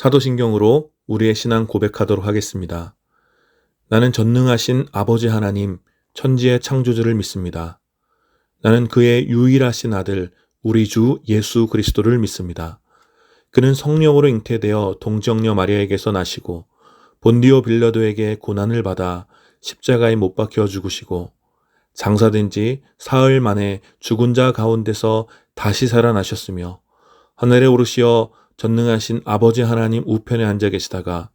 사도신경으로 우리의 신앙 고백하도록 하겠습니다. 나는 전능하신 아버지 하나님, 천지의 창조주를 믿습니다. 나는 그의 유일하신 아들, 우리 주 예수 그리스도를 믿습니다. 그는 성령으로 잉태되어 동정녀 마리아에게서 나시고 본디오 빌라도에게 고난을 받아 십자가에 못 박혀 죽으시고 장사된 지 사흘 만에 죽은 자 가운데서 다시 살아나셨으며 하늘에 오르시어 전능하신 아버지 하나님 우편에 앉아 계시다가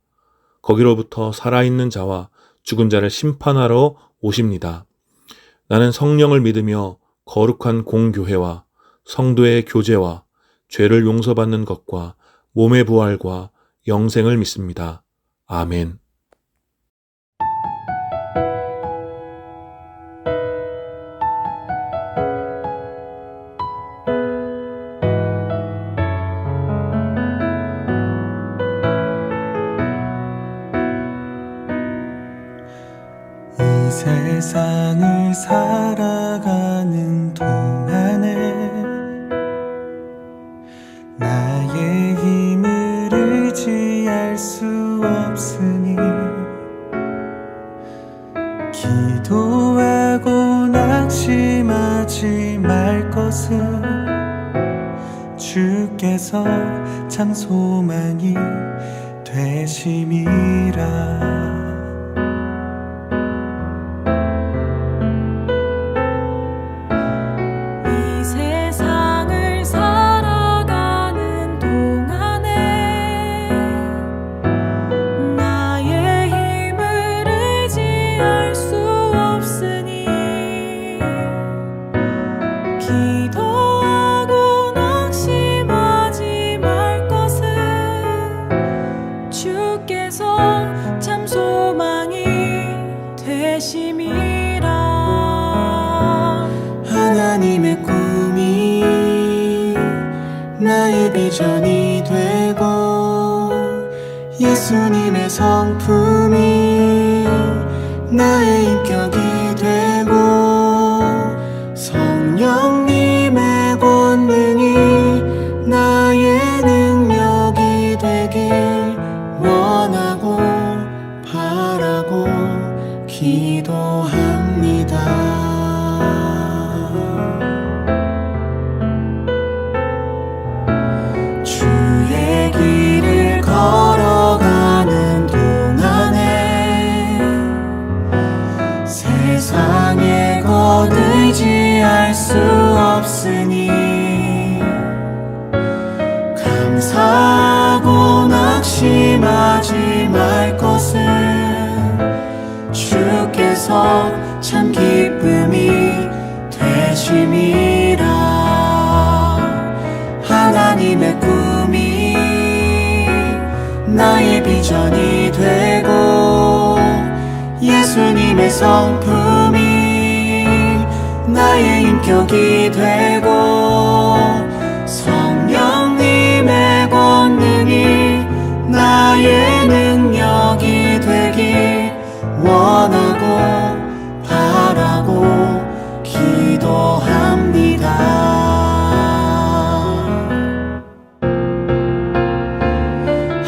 거기로부터 살아있는 자와 죽은 자를 심판하러 오십니다. 나는 성령을 믿으며 거룩한 공교회와 성도의 교제와 죄를 용서받는 것과 몸의 부활과 영생을 믿습니다. 아멘. 이 세상을 살아가는 동안에 나의 힘을 의지할 수 없으니 기도하고 낙심하지 말 것을 주께서 참 소망이 되심이라. 기도하고 낙심하지 말 것을 주께서 참 소망이 되심이라. 하나님의 꿈이 나의 비전이 되고 예수님의 성품이 나의 인격이 되고 성령님의 권능이 나의 능력이 되길 원하고 바라고 기도합니다. 주의 길을 걸어가는 동안에 세상에 것 의지할 수 없으니 감사하고 낙심하지 말 것을 주께서 참 기쁨이 되심이라. 하나님의 꿈이 나의 비전이 되고 예수님의 성품이 나의 인격이 되고 성령님의 권능이 나의 능력이 되길 원하고 바라고 기도합니다.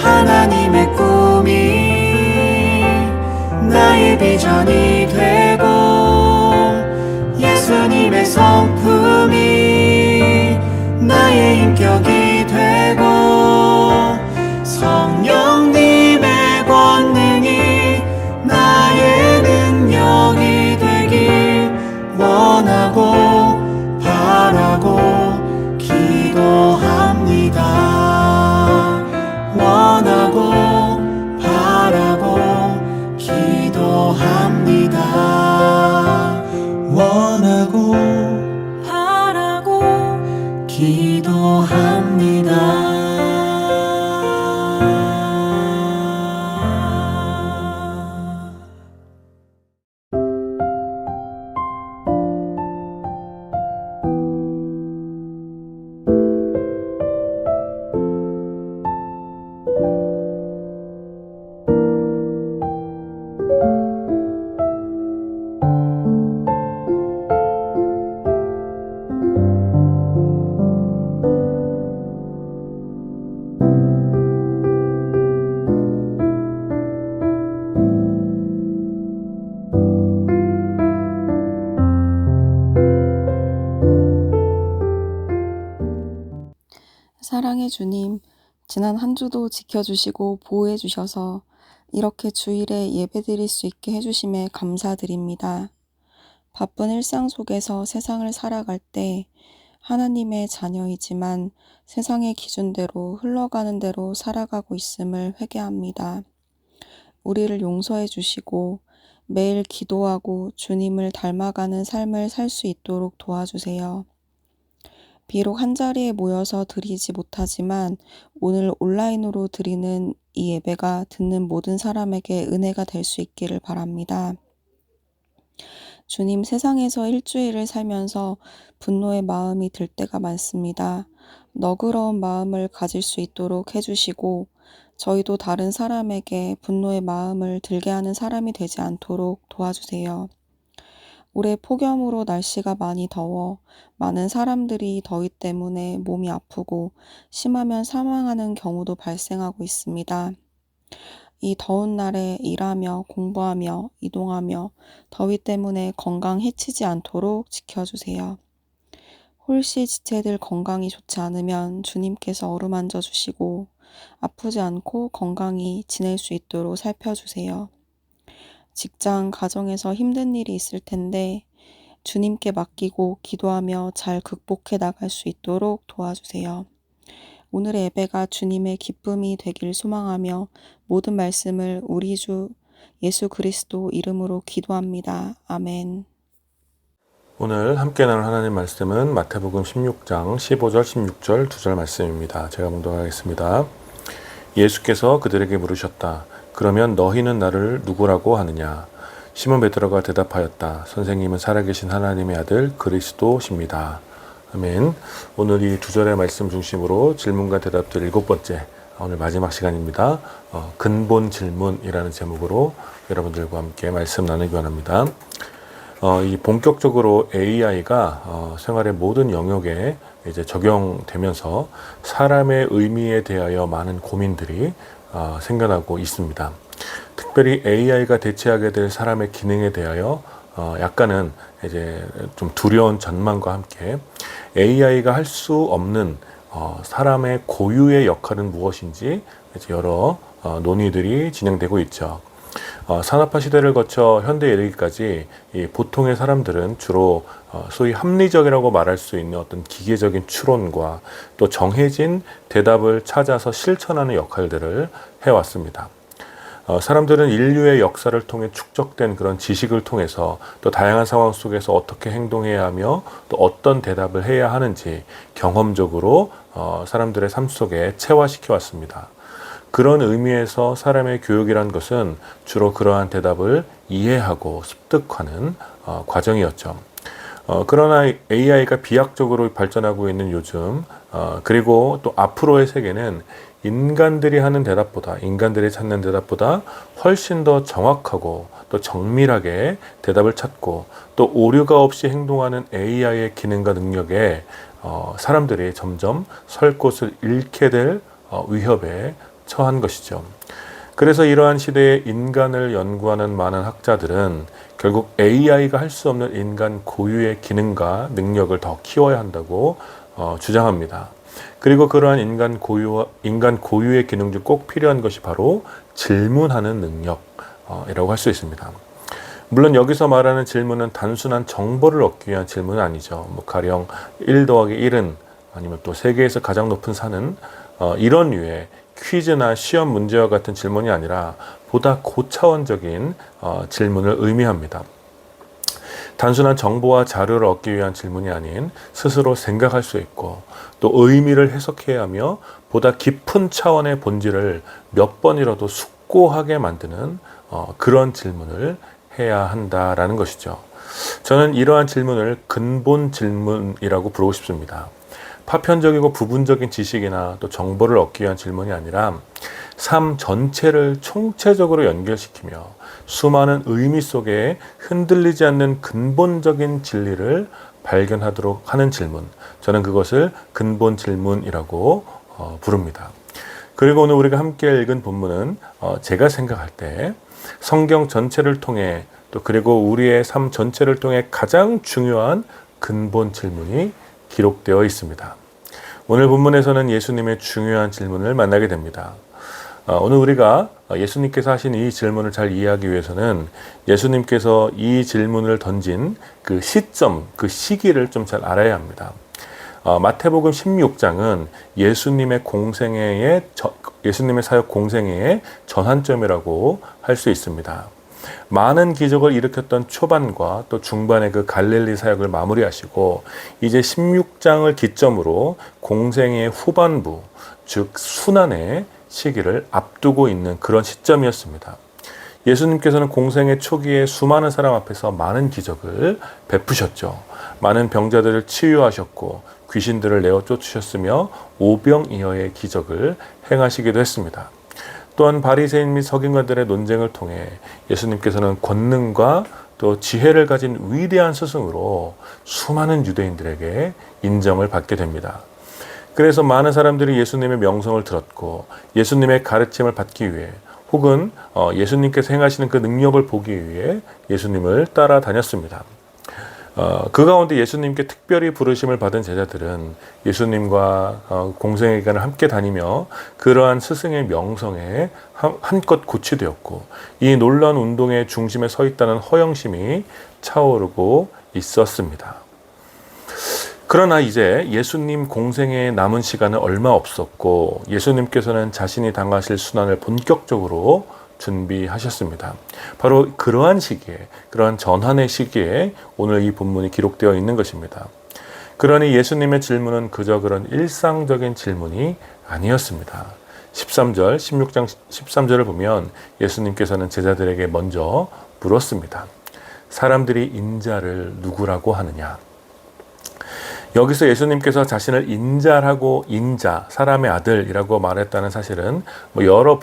하나님의 꿈이 나의 비전이 되고 예수님의 성품이 나의 인격이 되고 성령님의 권능이 나의 능력이 되길 원하고 바라고 기도합니다. 원하고 바라고 기도합니다. 원하고 바라고 기도합니다. 사랑의 주님, 지난 한 주도 지켜주시고 보호해 주셔서 이렇게 주일에 예배드릴 수 있게 해주심에 감사드립니다. 바쁜 일상 속에서 세상을 살아갈 때 하나님의 자녀이지만 세상의 기준대로 흘러가는 대로 살아가고 있음을 회개합니다. 우리를 용서해 주시고 매일 기도하고 주님을 닮아가는 삶을 살 수 있도록 도와주세요. 비록 한자리에 모여서 드리지 못하지만 오늘 온라인으로 드리는 이 예배가 듣는 모든 사람에게 은혜가 될 수 있기를 바랍니다. 주님, 세상에서 일주일을 살면서 분노의 마음이 들 때가 많습니다. 너그러운 마음을 가질 수 있도록 해주시고 저희도 다른 사람에게 분노의 마음을 들게 하는 사람이 되지 않도록 도와주세요. 올해 폭염으로 날씨가 많이 더워 많은 사람들이 더위 때문에 몸이 아프고 심하면 사망하는 경우도 발생하고 있습니다. 이 더운 날에 일하며 공부하며 이동하며 더위 때문에 건강 해치지 않도록 지켜주세요. 홀씨 지체들 건강이 좋지 않으면 주님께서 어루만져 주시고 아프지 않고 건강히 지낼 수 있도록 살펴주세요. 직장, 가정에서 힘든 일이 있을 텐데 주님께 맡기고 기도하며 잘 극복해 나갈 수 있도록 도와주세요. 오늘의 예배가 주님의 기쁨이 되길 소망하며 모든 말씀을 우리 주 예수 그리스도 이름으로 기도합니다. 아멘. 오늘 함께 나눌 하나님 말씀은 마태복음 16장 15절 16절 2절 말씀입니다. 제가 봉독하겠습니다. 예수께서 그들에게 물으셨다. 그러면 너희는 나를 누구라고 하느냐? 시몬 베드로가 대답하였다. 선생님은 살아계신 하나님의 아들 그리스도십니다. 아멘. 오늘 이 2절의 말씀 중심으로 질문과 대답들 7번째, 오늘 마지막 시간입니다. 근본 질문이라는 제목으로 여러분들과 함께 말씀 나누기 원합니다. 이 본격적으로 AI가 생활의 모든 영역에 이제 적용되면서 사람의 의미에 대하여 많은 고민들이 생겨나고 있습니다. 특별히 AI가 대체하게 될 사람의 기능에 대하여 약간은 이제 좀 두려운 전망과 함께 AI가 할 수 없는 사람의 고유의 역할은 무엇인지 이제 여러 논의들이 진행되고 있죠. 산업화 시대를 거쳐 현대에 이르기까지 이 보통의 사람들은 주로 소위 합리적이라고 말할 수 있는 어떤 기계적인 추론과 또 정해진 대답을 찾아서 실천하는 역할들을 해왔습니다. 사람들은 인류의 역사를 통해 축적된 그런 지식을 통해서 또 다양한 상황 속에서 어떻게 행동해야 하며 또 어떤 대답을 해야 하는지 경험적으로 사람들의 삶 속에 체화시켜 왔습니다. 그런 의미에서 사람의 교육이란 것은 주로 그러한 대답을 이해하고 습득하는 과정이었죠. 그러나 AI가 비약적으로 발전하고 있는 요즘, 그리고 또 앞으로의 세계는 인간들이 하는 대답보다, 인간들이 찾는 대답보다 훨씬 더 정확하고 또 정밀하게 대답을 찾고 또 오류가 없이 행동하는 AI의 기능과 능력에 사람들이 점점 설 곳을 잃게 될 위협에 처한 것이죠. 그래서 이러한 시대에 인간을 연구하는 많은 학자들은 결국 AI가 할 수 없는 인간 고유의 기능과 능력을 더 키워야 한다고 주장합니다. 그리고 그러한 인간 고유의 기능 중 꼭 필요한 것이 바로 질문하는 능력이라고 할 수 있습니다. 물론 여기서 말하는 질문은 단순한 정보를 얻기 위한 질문은 아니죠. 가령 1 더하기 1은 아니면 또 세계에서 가장 높은 산은 이런 류의 퀴즈나 시험 문제와 같은 질문이 아니라 보다 고차원적인 질문을 의미합니다. 단순한 정보와 자료를 얻기 위한 질문이 아닌 스스로 생각할 수 있고 또 의미를 해석해야 하며 보다 깊은 차원의 본질을 몇 번이라도 숙고하게 만드는 그런 질문을 해야 한다라는 것이죠. 저는 이러한 질문을 근본 질문이라고 부르고 싶습니다. 파편적이고 부분적인 지식이나 또 정보를 얻기 위한 질문이 아니라 삶 전체를 총체적으로 연결시키며 수많은 의미 속에 흔들리지 않는 근본적인 진리를 발견하도록 하는 질문, 저는 그것을 근본 질문이라고 부릅니다. 그리고 오늘 우리가 함께 읽은 본문은 제가 생각할 때 성경 전체를 통해 또 그리고 우리의 삶 전체를 통해 가장 중요한 근본 질문이 기록되어 있습니다. 오늘 본문에서는 예수님의 중요한 질문을 만나게 됩니다. 오늘 우리가 예수님께서 하신 이 질문을 잘 이해하기 위해서는 예수님께서 이 질문을 던진 그 시점, 그 시기를 좀 잘 알아야 합니다. 마태복음 16장은 예수님의 사역 공생애의 전환점이라고 할 수 있습니다. 많은 기적을 일으켰던 초반과 또 중반의 그 갈릴리 사역을 마무리하시고 이제 16장을 기점으로 공생애의 후반부, 즉 순환의 시기를 앞두고 있는 그런 시점이었습니다. 예수님께서는 공생의 초기에 수많은 사람 앞에서 많은 기적을 베푸셨죠. 많은 병자들을 치유하셨고 귀신들을 내어 쫓으셨으며 오병이어의 기적을 행하시기도 했습니다. 또한 바리새인 및 서기관들의 논쟁을 통해 예수님께서는 권능과 또 지혜를 가진 위대한 스승으로 수많은 유대인들에게 인정을 받게 됩니다. 그래서 많은 사람들이 예수님의 명성을 들었고 예수님의 가르침을 받기 위해 혹은 예수님께서 행하시는 그 능력을 보기 위해 예수님을 따라다녔습니다. 그 가운데 예수님께 특별히 부르심을 받은 제자들은 예수님과 공생의 기간을 함께 다니며 그러한 스승의 명성에 한껏 고취되었고 이 놀라운 운동의 중심에 서 있다는 허영심이 차오르고 있었습니다. 그러나 이제 예수님 공생에 남은 시간은 얼마 없었고 예수님께서는 자신이 당하실 순환을 본격적으로 준비하셨습니다. 바로 그러한 시기에, 그러한 전환의 시기에 오늘 이 본문이 기록되어 있는 것입니다. 그러니 예수님의 질문은 그저 그런 일상적인 질문이 아니었습니다. 16장 13절을 보면 예수님께서는 제자들에게 먼저 물었습니다. 사람들이 인자를 누구라고 하느냐? 여기서 예수님께서 자신을 인자, 사람의 아들이라고 말했다는 사실은 여러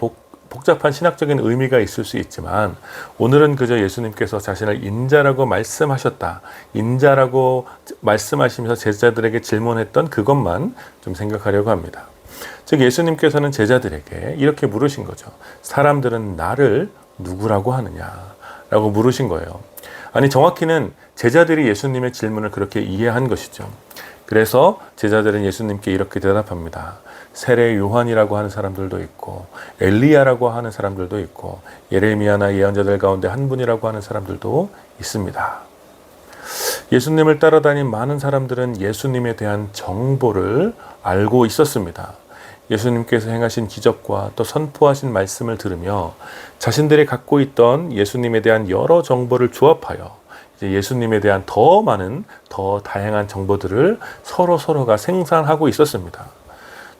복잡한 신학적인 의미가 있을 수 있지만 오늘은 그저 예수님께서 자신을 인자라고 말씀하셨다. 인자라고 말씀하시면서 제자들에게 질문했던 그것만 좀 생각하려고 합니다. 즉 예수님께서는 제자들에게 이렇게 물으신 거죠. 사람들은 나를 누구라고 하느냐라고 물으신 거예요. 아니 정확히는 제자들이 예수님의 질문을 그렇게 이해한 것이죠. 그래서 제자들은 예수님께 이렇게 대답합니다. 세례 요한이라고 하는 사람들도 있고 엘리야라고 하는 사람들도 있고 예레미야나 예언자들 가운데 한 분이라고 하는 사람들도 있습니다. 예수님을 따라다닌 많은 사람들은 예수님에 대한 정보를 알고 있었습니다. 예수님께서 행하신 기적과 또 선포하신 말씀을 들으며 자신들이 갖고 있던 예수님에 대한 여러 정보를 조합하여 이제 예수님에 대한 더 많은, 더 다양한 정보들을 서로가 생산하고 있었습니다.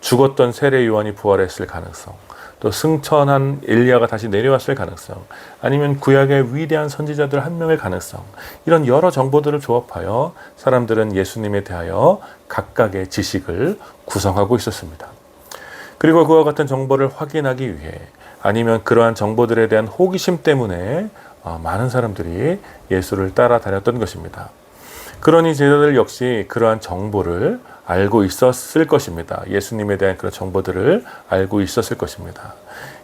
죽었던 세례 요한이 부활했을 가능성, 또 승천한 엘리야가 다시 내려왔을 가능성, 아니면 구약의 위대한 선지자들 한 명의 가능성, 이런 여러 정보들을 조합하여 사람들은 예수님에 대하여 각각의 지식을 구성하고 있었습니다. 그리고 그와 같은 정보를 확인하기 위해 아니면 그러한 정보들에 대한 호기심 때문에 많은 사람들이 예수를 따라다녔던 것입니다. 그러니 제자들 역시 그러한 정보를 알고 있었을 것입니다. 예수님에 대한 그런 정보들을 알고 있었을 것입니다.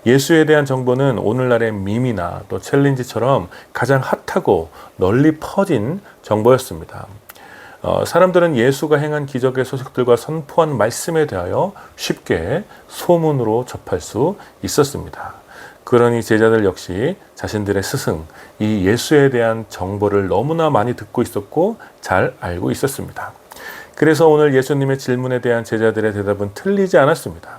예수에 대한 정보는 오늘날의 밈이나 또 챌린지처럼 가장 핫하고 널리 퍼진 정보였습니다. 사람들은 예수가 행한 기적의 소식들과 선포한 말씀에 대하여 쉽게 소문으로 접할 수 있었습니다. 그러니 제자들 역시 자신들의 스승, 이 예수에 대한 정보를 너무나 많이 듣고 있었고 잘 알고 있었습니다. 그래서 오늘 예수님의 질문에 대한 제자들의 대답은 틀리지 않았습니다.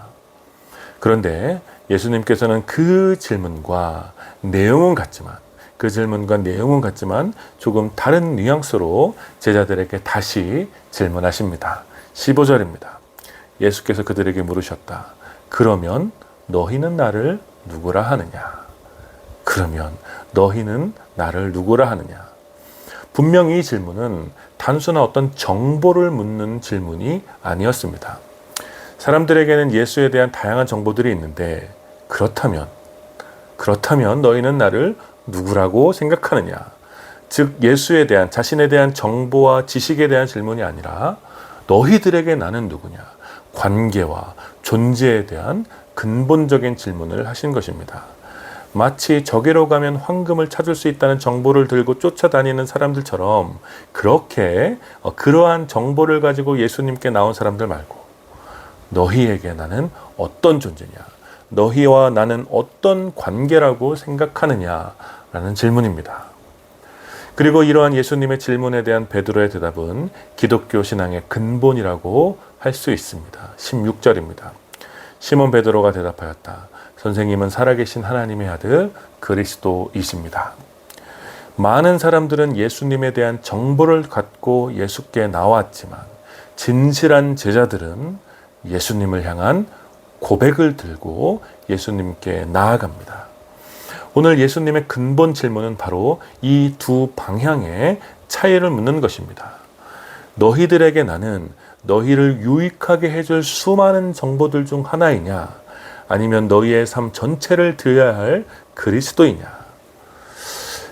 그런데 예수님께서는 그 질문과 내용은 같지만 조금 다른 뉘앙스로 제자들에게 다시 질문하십니다. 15절입니다. 예수께서 그들에게 물으셨다. 그러면 너희는 나를 누구라 하느냐? 분명히 이 질문은 단순한 어떤 정보를 묻는 질문이 아니었습니다. 사람들에게는 예수에 대한 다양한 정보들이 있는데 그렇다면 너희는 나를 누구라고 생각하느냐? 즉 예수에 대한 자신에 대한 정보와 지식에 대한 질문이 아니라 너희들에게 나는 누구냐? 관계와 존재에 대한 근본적인 질문을 하신 것입니다. 마치 저기로 가면 황금을 찾을 수 있다는 정보를 들고 쫓아다니는 사람들처럼 그렇게 그러한 정보를 가지고 예수님께 나온 사람들 말고 너희에게 나는 어떤 존재냐? 너희와 나는 어떤 관계라고 생각하느냐라는 질문입니다. 그리고 이러한 예수님의 질문에 대한 베드로의 대답은 기독교 신앙의 근본이라고 할 수 있습니다. 16절입니다. 시몬 베드로가 대답하였다. 선생님은 살아계신 하나님의 아들 그리스도이십니다. 많은 사람들은 예수님에 대한 정보를 갖고 예수께 나왔지만 진실한 제자들은 예수님을 향한 고백을 들고 예수님께 나아갑니다. 오늘 예수님의 근본 질문은 바로 이 두 방향의 차이를 묻는 것입니다. 너희들에게 나는 너희를 유익하게 해줄 수많은 정보들 중 하나이냐? 아니면 너희의 삶 전체를 드려야 할 그리스도이냐?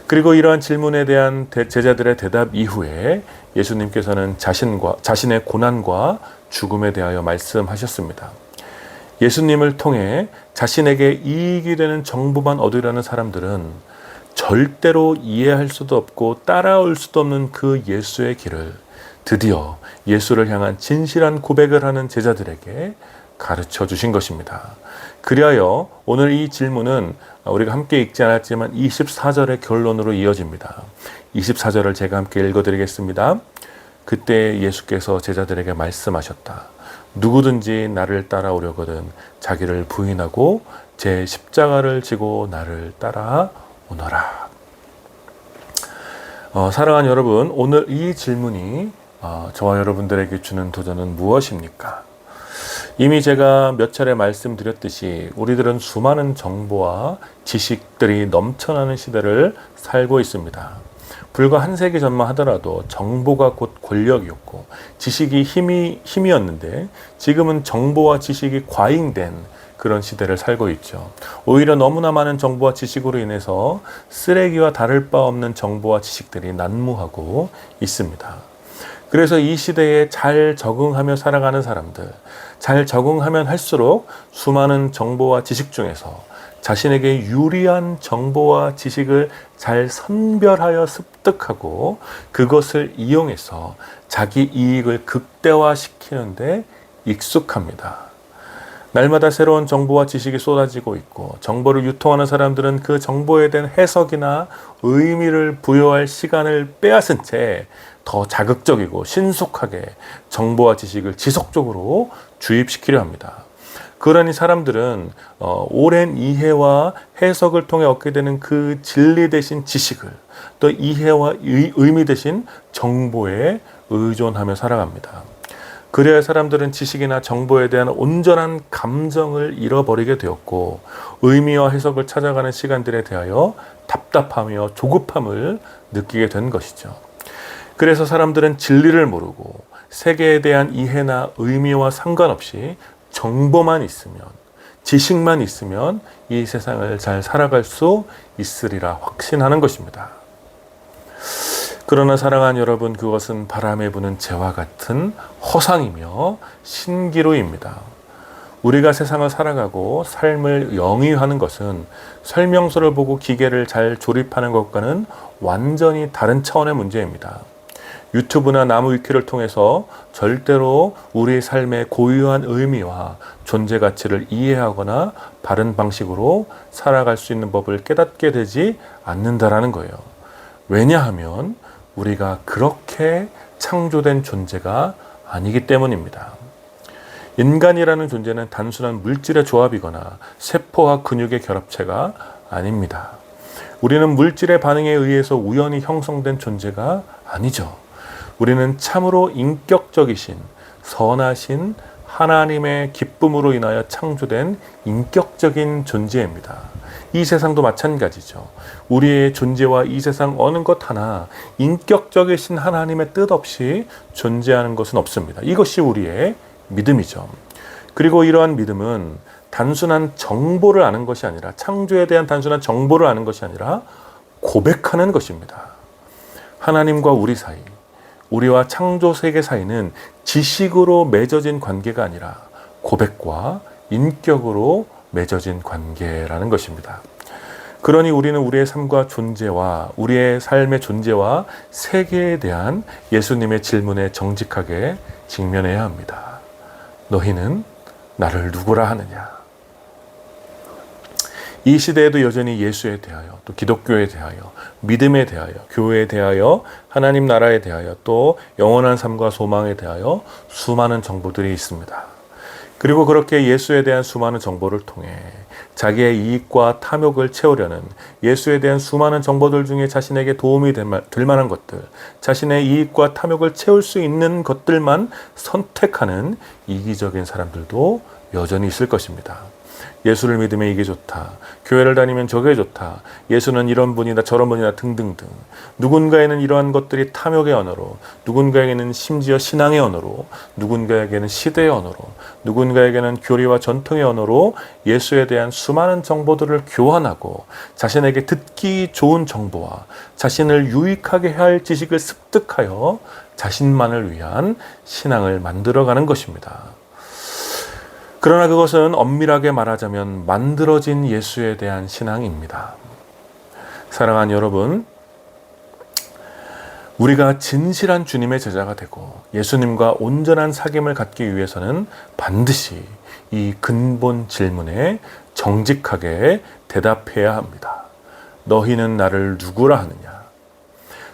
그리고 이러한 질문에 대한 제자들의 대답 이후에 예수님께서는 자신의 고난과 죽음에 대하여 말씀하셨습니다. 예수님을 통해 자신에게 이익이 되는 정보만 얻으려는 사람들은 절대로 이해할 수도 없고 따라올 수도 없는 그 예수의 길을 드디어 예수를 향한 진실한 고백을 하는 제자들에게 가르쳐 주신 것입니다. 그리하여 오늘 이 질문은 우리가 함께 읽지 않았지만 24절의 결론으로 이어집니다. 24절을 제가 함께 읽어드리겠습니다. 그때 예수께서 제자들에게 말씀하셨다. 누구든지 나를 따라오려거든 자기를 부인하고 제 십자가를 지고 나를 따라오너라. 사랑하는 여러분, 오늘 이 질문이 저와 여러분들에게 주는 도전은 무엇입니까? 이미 제가 몇 차례 말씀드렸듯이 우리들은 수많은 정보와 지식들이 넘쳐나는 시대를 살고 있습니다. 불과 한 세기 전만 하더라도 정보가 곧 권력이었고 지식이 힘이었는데 지금은 정보와 지식이 과잉된 그런 시대를 살고 있죠. 오히려 너무나 많은 정보와 지식으로 인해서 쓰레기와 다를 바 없는 정보와 지식들이 난무하고 있습니다. 그래서 이 시대에 잘 적응하며 살아가는 사람들, 잘 적응하면 할수록 수많은 정보와 지식 중에서 자신에게 유리한 정보와 지식을 잘 선별하여 습득하고 그것을 이용해서 자기 이익을 극대화시키는데 익숙합니다. 날마다 새로운 정보와 지식이 쏟아지고 있고 정보를 유통하는 사람들은 그 정보에 대한 해석이나 의미를 부여할 시간을 빼앗은 채 더 자극적이고 신속하게 정보와 지식을 지속적으로 주입시키려 합니다. 그러니 사람들은 오랜 이해와 해석을 통해 얻게 되는 그 진리 대신 지식을 또 이해와 의미 대신 정보에 의존하며 살아갑니다. 그래야 사람들은 지식이나 정보에 대한 온전한 감정을 잃어버리게 되었고 의미와 해석을 찾아가는 시간들에 대하여 답답하며 조급함을 느끼게 된 것이죠. 그래서 사람들은 진리를 모르고 세계에 대한 이해나 의미와 상관없이 정보만 있으면, 지식만 있으면 이 세상을 잘 살아갈 수 있으리라 확신하는 것입니다. 그러나 사랑하는 여러분, 그것은 바람에 부는 재와 같은 허상이며 신기루입니다. 우리가 세상을 살아가고 삶을 영위하는 것은 설명서를 보고 기계를 잘 조립하는 것과는 완전히 다른 차원의 문제입니다. 유튜브나 나무위키를 통해서 절대로 우리의 삶의 고유한 의미와 존재 가치를 이해하거나 바른 방식으로 살아갈 수 있는 법을 깨닫게 되지 않는다라는 거예요. 왜냐하면 우리가 그렇게 창조된 존재가 아니기 때문입니다. 인간이라는 존재는 단순한 물질의 조합이거나 세포와 근육의 결합체가 아닙니다. 우리는 물질의 반응에 의해서 우연히 형성된 존재가 아니죠. 우리는 참으로 인격적이신 선하신 하나님의 기쁨으로 인하여 창조된 인격적인 존재입니다. 이 세상도 마찬가지죠. 우리의 존재와 이 세상 어느 것 하나 인격적이신 하나님의 뜻 없이 존재하는 것은 없습니다. 이것이 우리의 믿음이죠. 그리고 이러한 믿음은 단순한 정보를 아는 것이 아니라 창조에 대한 단순한 정보를 아는 것이 아니라 고백하는 것입니다. 하나님과 우리 사이, 우리와 창조 세계 사이는 지식으로 맺어진 관계가 아니라 고백과 인격으로 맺어진 관계라는 것입니다. 그러니 우리는 우리의 삶과 존재와 우리의 삶의 존재와 세계에 대한 예수님의 질문에 정직하게 직면해야 합니다. 너희는 나를 누구라 하느냐. 이 시대에도 여전히 예수에 대하여, 또 기독교에 대하여, 믿음에 대하여, 교회에 대하여, 하나님 나라에 대하여, 또 영원한 삶과 소망에 대하여 수많은 정보들이 있습니다. 그리고 그렇게 예수에 대한 수많은 정보를 통해 자기의 이익과 탐욕을 채우려는 예수에 대한 수많은 정보들 중에 자신에게 도움이 될 만한 것들, 자신의 이익과 탐욕을 채울 수 있는 것들만 선택하는 이기적인 사람들도 여전히 있을 것입니다. 예수를 믿으면 이게 좋다. 교회를 다니면 저게 좋다. 예수는 이런 분이다 저런 분이다 등등등. 누군가에는 이러한 것들이 탐욕의 언어로, 누군가에게는 심지어 신앙의 언어로, 누군가에게는 시대의 언어로, 누군가에게는 교리와 전통의 언어로 예수에 대한 수많은 정보들을 교환하고 자신에게 듣기 좋은 정보와 자신을 유익하게 할 지식을 습득하여 자신만을 위한 신앙을 만들어가는 것입니다. 그러나 그것은 엄밀하게 말하자면 만들어진 예수에 대한 신앙입니다. 사랑하는 여러분, 우리가 진실한 주님의 제자가 되고 예수님과 온전한 사귐을 갖기 위해서는 반드시 이 근본 질문에 정직하게 대답해야 합니다. 너희는 나를 누구라 하느냐?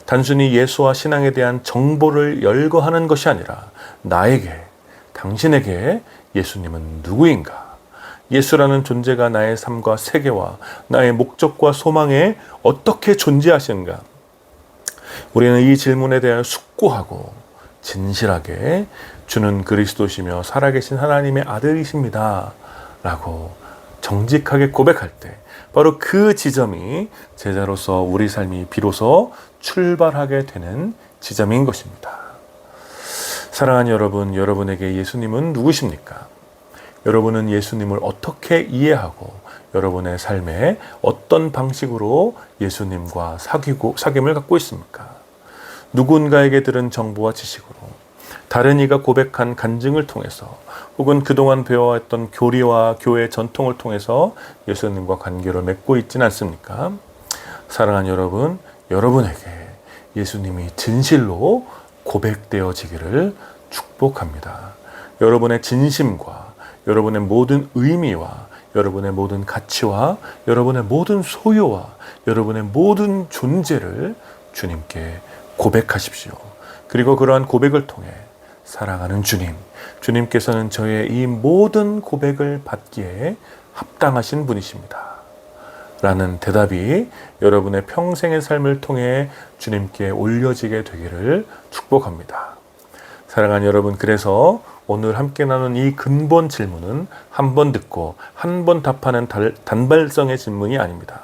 단순히 예수와 신앙에 대한 정보를 열거하는 것이 아니라 나에게, 당신에게 예수님은 누구인가? 예수라는 존재가 나의 삶과 세계와 나의 목적과 소망에 어떻게 존재하시는가? 우리는 이 질문에 대해 숙고하고 진실하게 주는 그리스도시며 살아계신 하나님의 아들이십니다 라고 정직하게 고백할 때 바로 그 지점이 제자로서 우리 삶이 비로소 출발하게 되는 지점인 것입니다. 사랑하는 여러분, 여러분에게 예수님은 누구십니까? 여러분은 예수님을 어떻게 이해하고 여러분의 삶에 어떤 방식으로 예수님과 사귐을 갖고 있습니까? 누군가에게 들은 정보와 지식으로, 다른 이가 고백한 간증을 통해서, 혹은 그동안 배워왔던 교리와 교회 전통을 통해서 예수님과 관계를 맺고 있지는 않습니까? 사랑하는 여러분, 여러분에게 예수님이 진실로 고백되어지기를 축복합니다. 여러분의 진심과 여러분의 모든 의미와 여러분의 모든 가치와 여러분의 모든 소유와 여러분의 모든 존재를 주님께 고백하십시오. 그리고 그러한 고백을 통해 사랑하는 주님, 주님께서는 저의 이 모든 고백을 받기에 합당하신 분이십니다. 라는 대답이 여러분의 평생의 삶을 통해 주님께 올려지게 되기를 축복합니다. 사랑하는 여러분, 그래서 오늘 함께 나눈 이 근본 질문은 한 번 듣고 한 번 답하는 단발성의 질문이 아닙니다.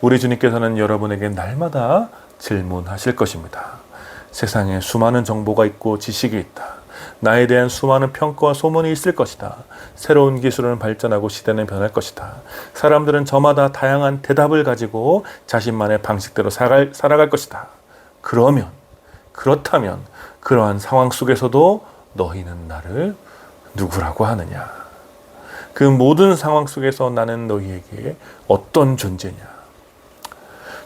우리 주님께서는 여러분에게 날마다 질문하실 것입니다. 세상에 수많은 정보가 있고 지식이 있다. 나에 대한 수많은 평가와 소문이 있을 것이다. 새로운 기술은 발전하고 시대는 변할 것이다. 사람들은 저마다 다양한 대답을 가지고 자신만의 방식대로 살아갈 것이다. 그렇다면 그러한 상황 속에서도 너희는 나를 누구라고 하느냐? 그 모든 상황 속에서 나는 너희에게 어떤 존재냐?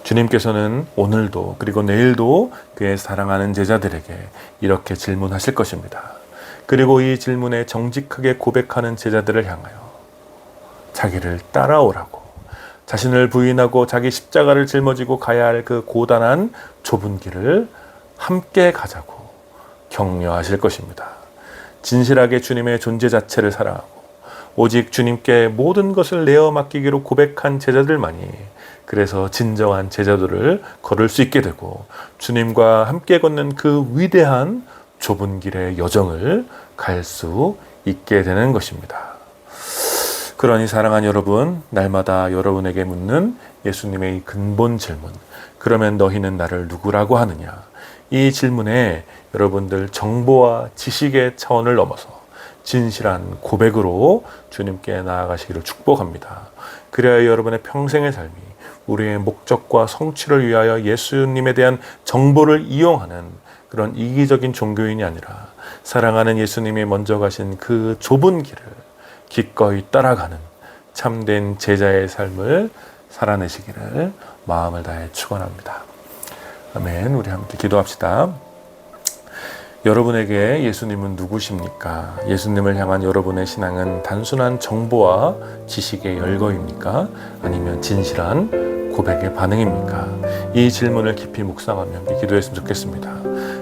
주님께서는 오늘도 그리고 내일도 그의 사랑하는 제자들에게 이렇게 질문하실 것입니다. 그리고 이 질문에 정직하게 고백하는 제자들을 향하여 자기를 따라오라고, 자신을 부인하고 자기 십자가를 짊어지고 가야 할 그 고단한 좁은 길을 함께 가자고 격려하실 것입니다. 진실하게 주님의 존재 자체를 사랑하고 오직 주님께 모든 것을 내어 맡기기로 고백한 제자들만이 그래서 진정한 제자도를 걸을 수 있게 되고 주님과 함께 걷는 그 위대한 좁은 길의 여정을 갈 수 있게 되는 것입니다. 그러니 사랑하는 여러분, 날마다 여러분에게 묻는 예수님의 이 근본 질문, 그러면 너희는 나를 누구라고 하느냐? 이 질문에 여러분들 정보와 지식의 차원을 넘어서 진실한 고백으로 주님께 나아가시기를 축복합니다. 그래야 여러분의 평생의 삶이 우리의 목적과 성취를 위하여 예수님에 대한 정보를 이용하는 그런 이기적인 종교인이 아니라 사랑하는 예수님이 먼저 가신 그 좁은 길을 기꺼이 따라가는 참된 제자의 삶을 살아내시기를 마음을 다해 축원합니다. 아멘. 우리 함께 기도합시다. 여러분에게 예수님은 누구십니까? 예수님을 향한 여러분의 신앙은 단순한 정보와 지식의 열거입니까? 아니면 진실한 고백의 반응입니까? 이 질문을 깊이 묵상하며 기도했으면 좋겠습니다.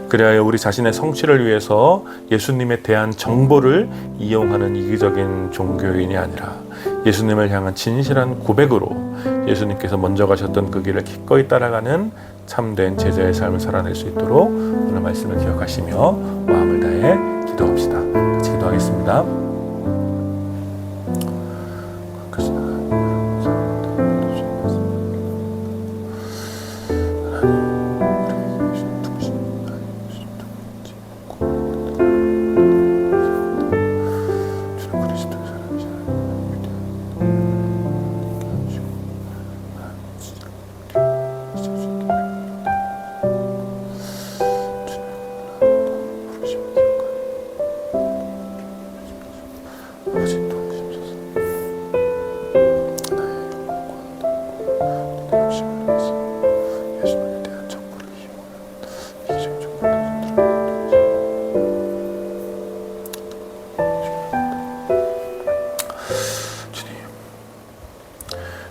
그래야 우리 자신의 성취를 위해서 예수님에 대한 정보를 이용하는 이기적인 종교인이 아니라 예수님을 향한 진실한 고백으로 예수님께서 먼저 가셨던 그 길을 기꺼이 따라가는 참된 제자의 삶을 살아낼 수 있도록 오늘 말씀을 기억하시며 마음을 다해 기도합시다. 같이 기도하겠습니다.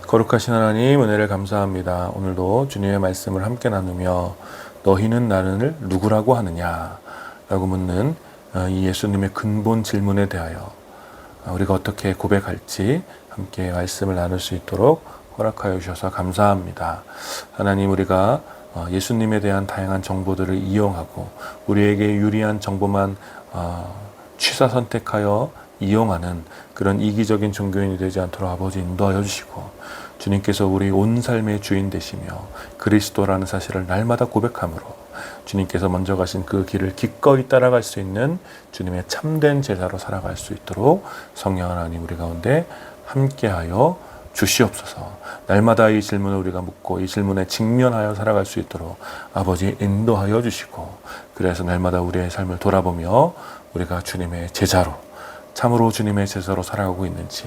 거룩하신 하나님, 은혜를 감사합니다. 오늘도 주님의 말씀을 함께 나누며 너희는 나를 누구라고 하느냐 라고 묻는 이 예수님의 근본 질문에 대하여 우리가 어떻게 고백할지 함께 말씀을 나눌 수 있도록 허락하여 주셔서 감사합니다. 하나님, 우리가 예수님에 대한 다양한 정보들을 이용하고 우리에게 유리한 정보만 취사 선택하여 이용하는 그런 이기적인 종교인이 되지 않도록 아버지 인도하여 주시고, 주님께서 우리 온 삶의 주인 되시며 그리스도라는 사실을 날마다 고백함으로 주님께서 먼저 가신 그 길을 기꺼이 따라갈 수 있는 주님의 참된 제자로 살아갈 수 있도록 성령 하나님 우리 가운데 함께하여 주시옵소서. 날마다 이 질문을 우리가 묻고 이 질문에 직면하여 살아갈 수 있도록 아버지 인도하여 주시고, 그래서 날마다 우리의 삶을 돌아보며 우리가 주님의 제자로, 참으로 주님의 제자로 살아가고 있는지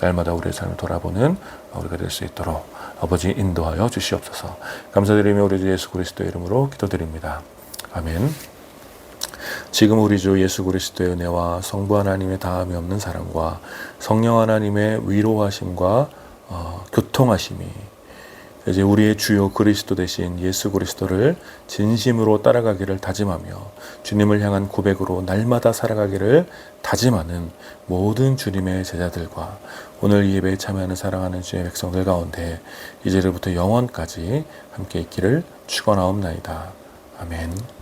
날마다 우리의 삶을 돌아보는 우리가 될 수 있도록 아버지 인도하여 주시옵소서. 감사드리며 우리 주 예수 그리스도의 이름으로 기도드립니다. 아멘. 지금 우리 주 예수 그리스도의 은혜와 성부 하나님의 다함이 없는 사랑과 성령 하나님의 위로하심과 교통하심이 이제 우리의 주요 그리스도 되신 예수 그리스도를 진심으로 따라가기를 다짐하며 주님을 향한 고백으로 날마다 살아가기를 다짐하는 모든 주님의 제자들과 오늘 이 예배에 참여하는 사랑하는 주의 백성들 가운데 이제부터 영원까지 함께 있기를 축원하옵나이다. 아멘.